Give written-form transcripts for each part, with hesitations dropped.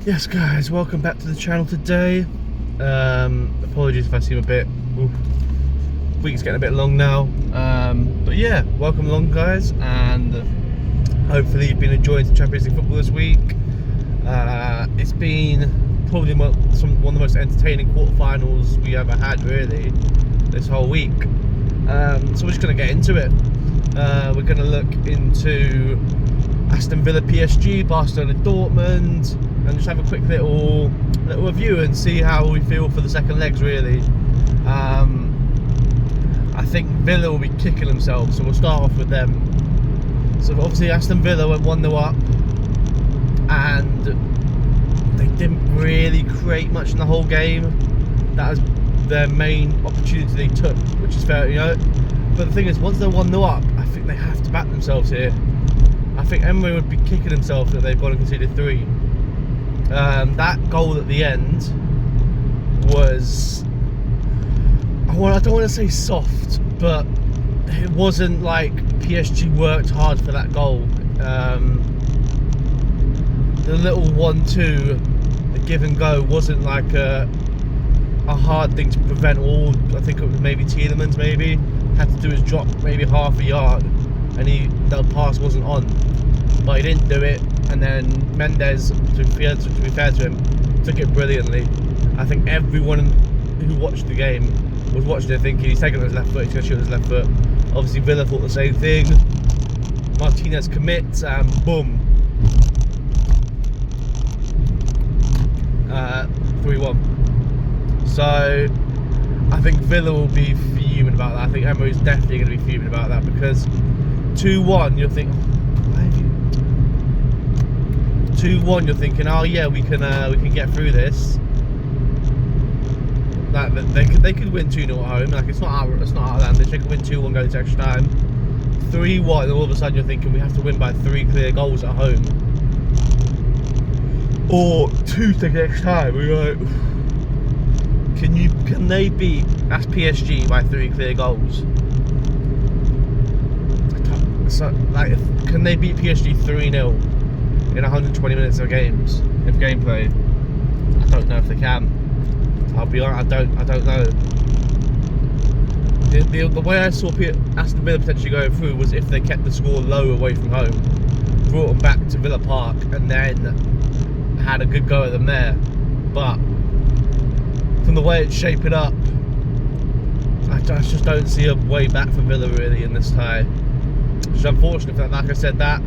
Yes guys, welcome back to the channel today. Apologies if I seem a bit, week's getting a bit long now, but yeah, welcome along guys, and hopefully you've been enjoying some Champions League football this week. It's been probably one of the most entertaining quarterfinals we ever had really this whole week, so we're just going to get into it. We're going to look into Aston Villa, PSG, Barcelona, Dortmund, and just have a quick little review and see how we feel for the second legs really. I think Villa will be kicking themselves, so we'll start off with them. So obviously Aston Villa went 1-0 up and they didn't really create much in the whole game. That was their main opportunity they took, which is fair, you know. But the thing is, once they're 1-0 up, I think they have to back themselves here. I think Emery would be kicking himself that they've gone and conceded 3. That goal at the end was, I don't want to say soft, but it wasn't like PSG worked hard for that goal. The little 1-2, the give and go, wasn't like a hard thing to prevent. All I think it was maybe Tielemans maybe had to do his drop maybe half a yard, and the pass wasn't on, but he didn't do it. And then Mendes, to be fair to him, took it brilliantly. I think everyone who watched the game was watching it thinking he's taking it with his left foot, he's going to shoot with his left foot. Obviously Villa thought the same thing. Martinez commits and boom. 3-1. So I think Villa will be fuming about that. I think Emery's definitely going to be fuming about that, because 2-1 you'll think, why have you 2-1 you're thinking, oh yeah, we can get through this. Like they could win 2-0 at home. Like it's not outlandish. They could win 2-1 going to extra time. 3-1, and all of a sudden you're thinking we have to win by 3 clear goals at home, or 2 to take extra time. We're like, can they beat PSG by 3 clear goals? So like, can they beat PSG 3-0 in 120 minutes of gameplay? I don't know if they can. I'll be honest, I don't know. The way I saw Aston Villa potentially going through was if they kept the score low away from home, brought them back to Villa Park, and then had a good go at them there. But from the way it's shaping up, I just don't see a way back for Villa really in this tie. Which is unfortunate. Like I said, that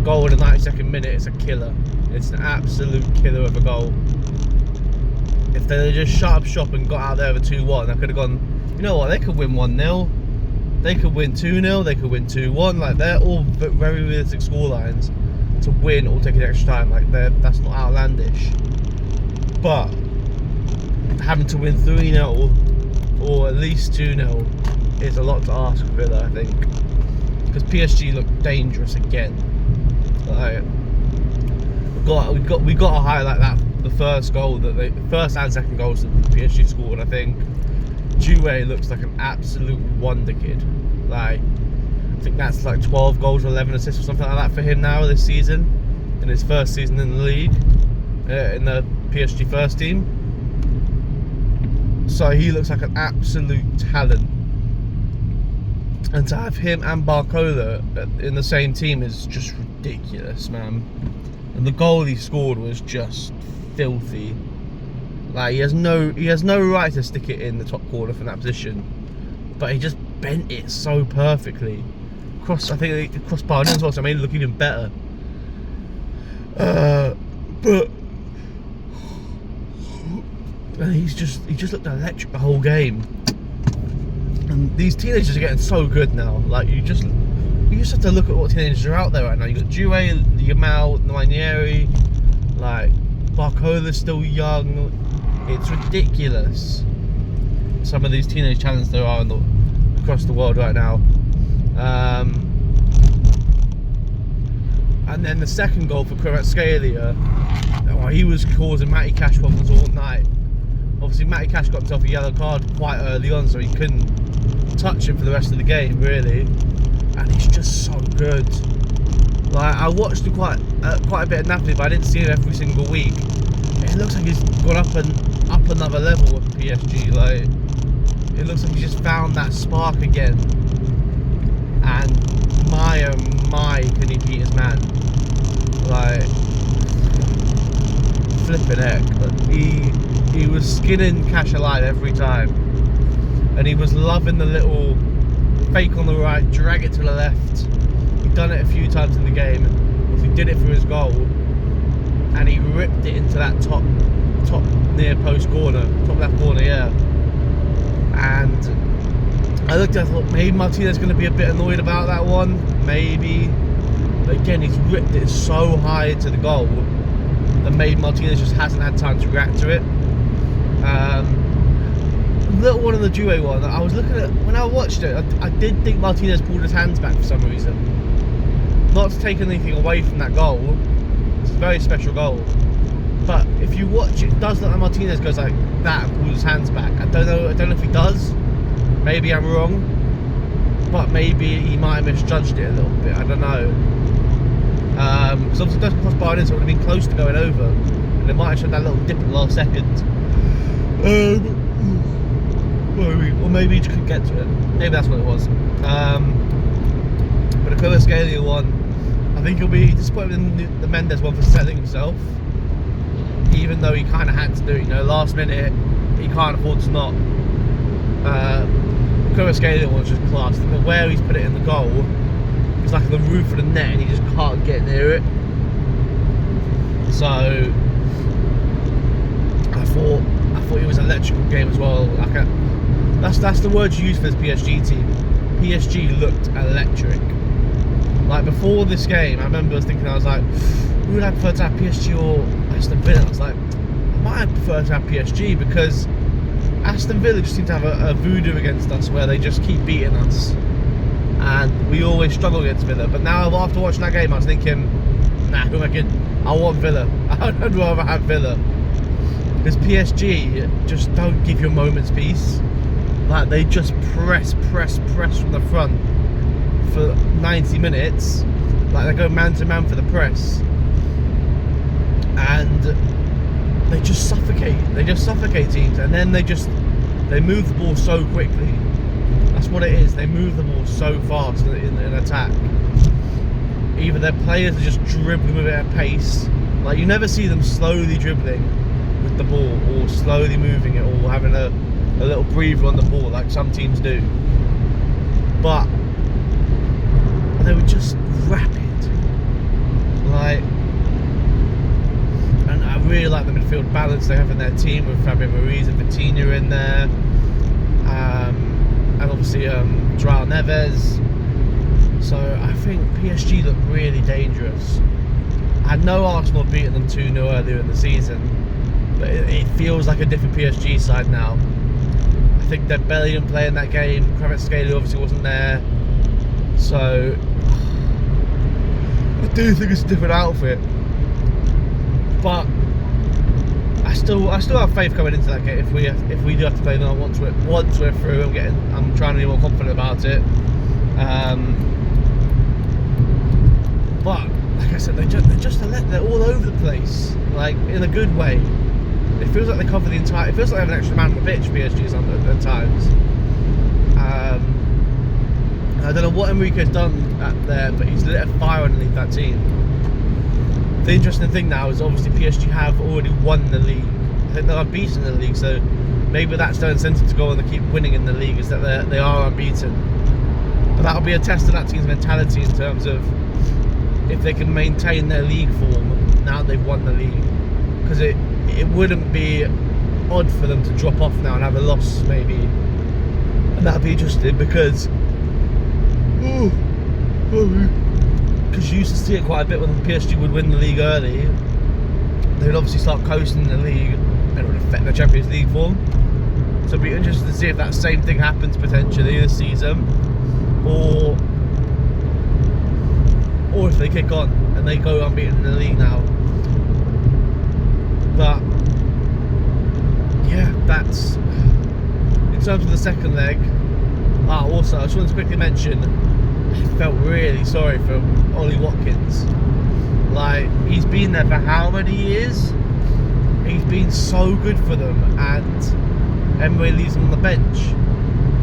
goal in the 92nd minute is a killer. It's an absolute killer of a goal. If they had just shut up shop and got out there with 2-1, I could have gone, you know what, they could win 1-0, they could win 2-0, they could win 2-1. Like, they're all very realistic scorelines to win or take an extra time. Like, that's not outlandish. But having to win 3-0 or at least 2-0 is a lot to ask for Villa, I think, because PSG look dangerous again. Like, we got to highlight that the first and second goals that PSG scored. I think Due looks like an absolute wonder kid. Like, I think that's like 12 goals, 11 assists or something like that for him now this season, in his first season in the league, in the PSG first team. So he looks like an absolute talent. And to have him and Barcola in the same team is just ridiculous, man. And the goal he scored was just filthy. Like, he has no right to stick it in the top corner from that position, but he just bent it so perfectly. I think it crossed bar as well, so it made it look even better. But he just looked electric the whole game. And these teenagers are getting so good now. Like, you just have to look at what teenagers are out there right now. You got Due, Yamal, Nwaneri, like Barcola's still young. It's ridiculous. Some of these teenage talents there are across the world right now. And then the second goal for Kvaratskhelia, he was causing Matty Cash problems all night. Obviously Matty Cash got himself a yellow card quite early on, so he couldn't touch him for the rest of the game really. And he's just so good. Like, I watched quite a bit of Napoli, but I didn't see him every single week. looks like he's gone up another level with PSG. Like, it looks like he's just found that spark again. And my oh my, can he beat his man? Like, flipping heck. But he was skinning Cash alive every time, and he was loving the little fake on the right, drag it to the left. He'd done it a few times in the game. He did it for his goal, and he ripped it into that top near post corner, top left corner, yeah. And I looked at it, I thought maybe Martinez is going to be a bit annoyed about that one, maybe. But again, he's ripped it so high into the goal that maybe Martinez just hasn't had time to react to it. Little one on the duo one, I was looking at, when I watched it, I did think Martinez pulled his hands back for some reason. Not to take anything away from that goal, it's a very special goal. But if you watch it, it does look like Martinez goes like that and pulls his hands back. I don't know if he does. Maybe I'm wrong. But maybe he might have misjudged it a little bit, I don't know. Because obviously it does cross Bayern in, so it would have been close to going over. And it might have shown that little dip in the last second. Or maybe he just couldn't get to it. Maybe that's what it was. But the Kvaratskhelia one, I think he'll be disappointed in the Mendes one for selling himself. Even though he kind of had to do it, you know, last minute, he can't afford to not. Kvaratskhelia one's just class. But where he's put it in the goal, it's like on the roof of the net and he just can't get near it. So I thought it was an electrical game as well. Like that's the word you use for this PSG team. PSG looked electric. Like before this game, I remember I was like, who would I prefer to have, PSG or Aston Villa? I was like, I might prefer to have PSG because Aston Villa just seem to have a voodoo against us where they just keep beating us. And we always struggle against Villa. But now after watching that game, I was thinking, nah, I want Villa. I'd rather have Villa. Because PSG just don't give you a moment's peace. Like they just press from the front for 90 minutes. Like they go man to man for the press. And they just suffocate teams, and then they move the ball so quickly. That's what it is. They move the ball so fast in attack. Either their players are just dribbling with it at pace. Like you never see them slowly dribbling with the ball or slowly moving it or having a little breather on the ball like some teams do. But they were just rapid. Like, and I really like the midfield balance they have in their team with Fabio Ruiz and Vitinha in there. And obviously Joao Neves. So I think PSG look really dangerous. I know Arsenal have beaten them 2-0 earlier in the season, but it feels like a different PSG side now. I think they're barely even playing that game. Kvaratskhelia obviously wasn't there, so I do think it's a different outfit. But I still have faith coming into that game. If we do have to play them once we're through, I'm trying to be more confident about it. But like I said, they're all over the place, like in a good way. It feels like they cover the entire. It feels like they have an extra man on the pitch. PSG at times. I don't know what Enrique's done there, but he's lit a fire underneath that team. The interesting thing now is obviously PSG have already won the league. I think they're unbeaten in the league, so maybe that's their incentive to go on and keep winning in the league, is that they are unbeaten. But that'll be a test of that team's mentality in terms of if they can maintain their league form now they've won the league. Because it wouldn't be odd for them to drop off now and have a loss maybe. And that'd be interesting because you used to see it quite a bit when PSG would win the league early. They would obviously start coasting in the league and it would affect their Champions League form. So it'd be interesting to see if that same thing happens potentially this season, or if they kick on and they go unbeaten in the league now. But yeah, that's in terms of the second leg. Also I just wanted to quickly mention, I felt really sorry for Ollie Watkins. Like, he's been there for how many years? he's been so good for them, and Emery leaves him on the bench.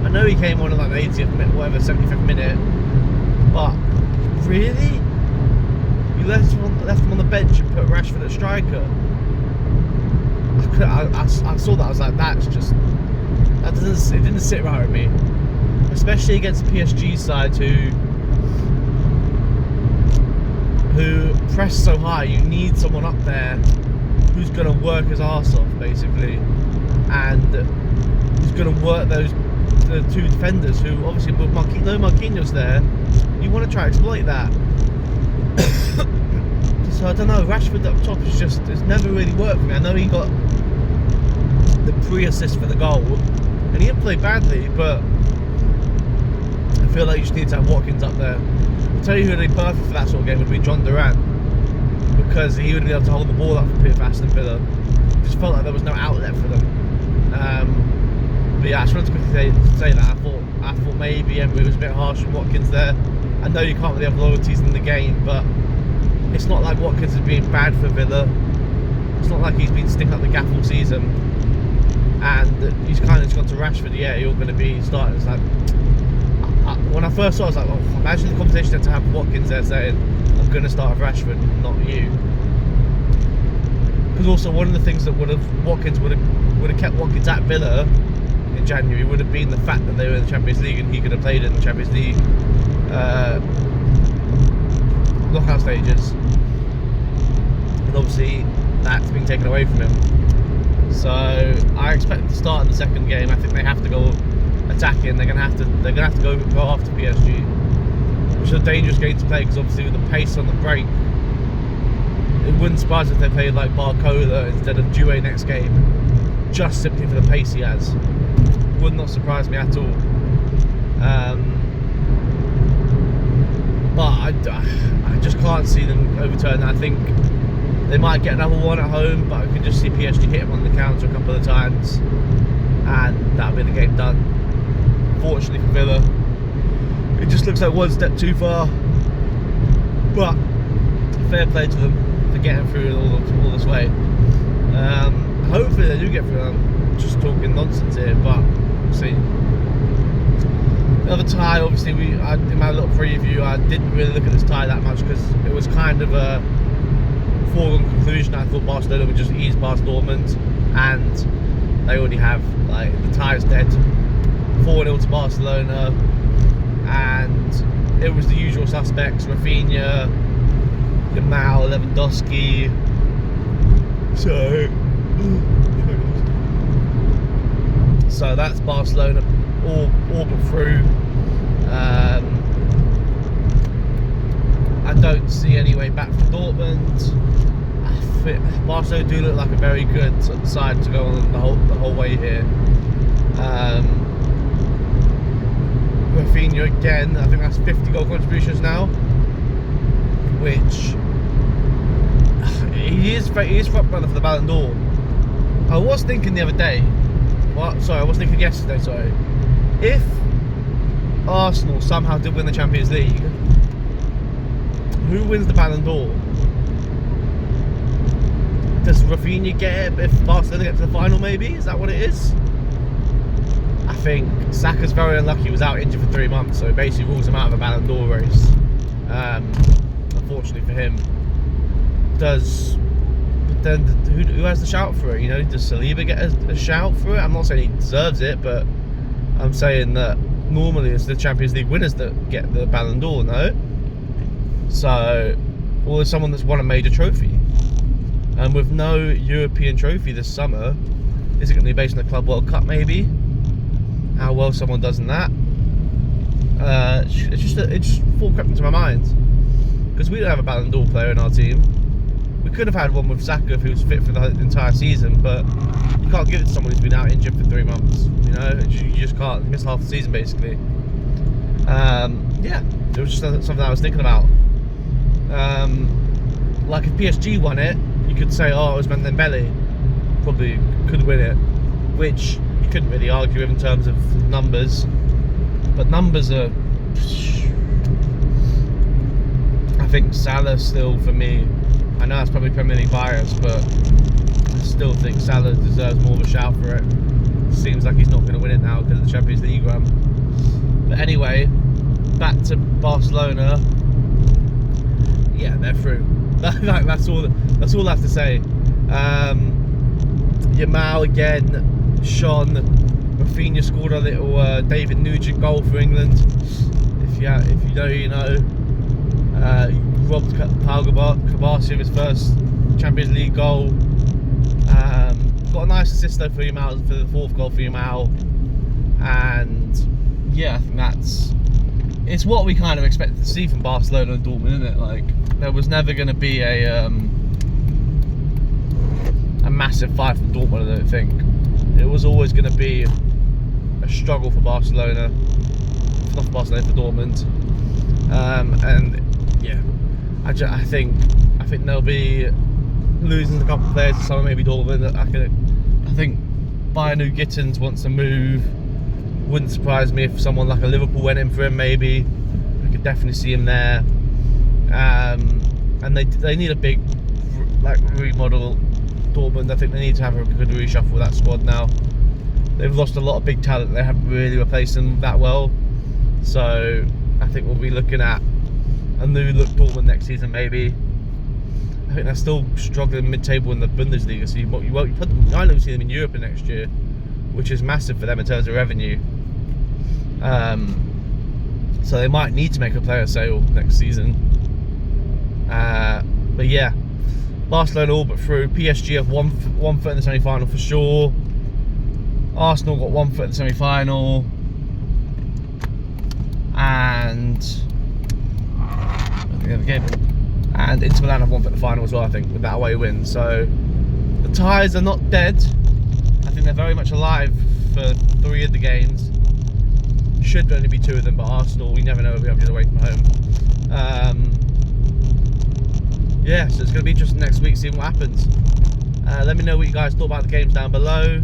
I know he came on in like the 80th minute, whatever, 75th minute, but really? You left him on the bench and put Rashford at striker? I saw that, I was like, it didn't sit right with me. Especially against the PSG side who press so high. You need someone up there who's going to work his arse off, basically, and who's going to work the two defenders who, obviously, with Marquinhos there, you want to try to exploit that. So I don't know, Rashford up top it's never really worked for me. I know he got the pre-assist for the goal, and he didn't play badly, but I feel like you just need to have Watkins up there. I'll tell you who would be perfect for that sort of game would be John Durant, because he would be able to hold the ball up for Aston Villa. It just felt like there was no outlet for them. But yeah, I just wanted to quickly say that. I thought maybe Emery was a bit harsh on Watkins there. I know you can't really have loyalties in the game, but it's not like Watkins has been bad for Villa. It's not like he's been sticking up the gaff all season. And he's kind of just gone to Rashford. Yeah, you're going to be starting. It's like, when I first saw it, I was like, oh, imagine the conversation to have Watkins there saying, I'm going to start with Rashford, not you. Because also one of the things that Watkins would have kept Watkins at Villa in January would have been the fact that they were in the Champions League and he could have played in the Champions League knockout stages. And obviously that's been taken away from him. So I expect them to start in the second game. I think they have to go attacking. They're gonna have to go after PSG, which is a dangerous game to play because obviously with the pace on the break, it wouldn't surprise if they played like Barcola instead of Due next game, just simply for the pace he has. Would not surprise me at all. But I just can't see them overturn that. I think they might get another one at home, but I can just see PSG hit them on the counter a couple of times, and that'll be the game done. Fortunately for Villa, it just looks like one step too far. But fair play to them for getting through all this way. Hopefully they do get through. I'm just talking nonsense here, but we'll see. The other tie, obviously, in my little preview, I didn't really look at this tie that much because it was kind of a foregone conclusion. I thought Barcelona would just ease past Dortmund, and they already have. Like, the tie's dead. 4-0 to Barcelona, and it was the usual suspects: Rafinha, Yamal, Lewandowski. So that's Barcelona all but through. I don't see any way back for Dortmund. Barcelona do look like a very good side to go on the whole way here. Rafinha again, I think that's 50 goal contributions now, which he is front runner for the Ballon d'Or. I was thinking the other day, I was thinking yesterday, if Arsenal somehow did win the Champions League, who wins the Ballon d'Or? Does Rafinha get it if Barcelona get to the final, maybe? Is that what it is? I think Saka's very unlucky. He was out injured for 3 months, so it basically rules him out of a Ballon d'Or race. Unfortunately for him. But then who has the shout for it? You know, does Saliba get a shout for it? I'm not saying he deserves it, but I'm saying that normally it's the Champions League winners that get the Ballon d'Or, no? So, or there's someone that's won a major trophy. And with no European trophy this summer, is it going to be based on the Club World Cup maybe? How well someone does in that? It just full crept into my mind. Because we don't have a Ballon d'Or player in our team. We could have had one with Saka who's fit for the entire season, but you can't give it to someone who's been out injured for 3 months. You know, you just can't. You miss half the season basically. Yeah, it was just something I was thinking about. Like if PSG won it, you could say, oh, it was Dembele, probably could win it, which you couldn't really argue with in terms of numbers. But numbers are, I think Salah still for me. I know that's probably Premier League bias, but I still think Salah deserves more of a shout for it. Seems like he's not going to win it now because of the Champions League run. But anyway, back to Barcelona. Yeah, they're through. That's all I have to say. Yamal again shone. Rafinha scored a little David Nugent goal for England. If you know, you know. Robbed Pau Kabasi of his first Champions League goal. Got a nice assist though for Yamal for the 4th goal for Yamal. And yeah, I think it's what we kind of expected to see from Barcelona and Dortmund, isn't it? Like, there was never going to be a massive fight from Dortmund, I don't think. It was always going to be a struggle for Barcelona, not for Barcelona, for Dortmund. And yeah, I think they'll be losing a couple of players to someone, maybe Dortmund. I think Bayern Gittins wants to move. Wouldn't surprise me if someone like a Liverpool went in for him. Maybe I could definitely see him there. And they need a big remodel. Dortmund, I think they need to have a good reshuffle with that squad now. They've lost a lot of big talent. They haven't really replaced them that well. So I think we'll be looking at a new look Dortmund next season, maybe. I think they're still struggling mid-table in the Bundesliga, so you put them, I don't see them in Europe next year, which is massive for them in terms of revenue. So they might need to make a player sale next season. But yeah, Barcelona all but through. PSG have one foot in the semi-final for sure. Arsenal got 1 foot in the semi-final. And and Inter Milan have 1 foot in the final as well, I think, with that away win. So the ties are not dead. I think they're very much alive for 3 of the games. Should only be 2 of them, but Arsenal, we never know if we have to away from home. Yeah, so it's going to be interesting next week seeing what happens. Let me know what you guys thought about the games down below,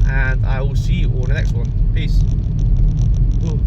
and I will see you all in the next one. Peace. Ooh.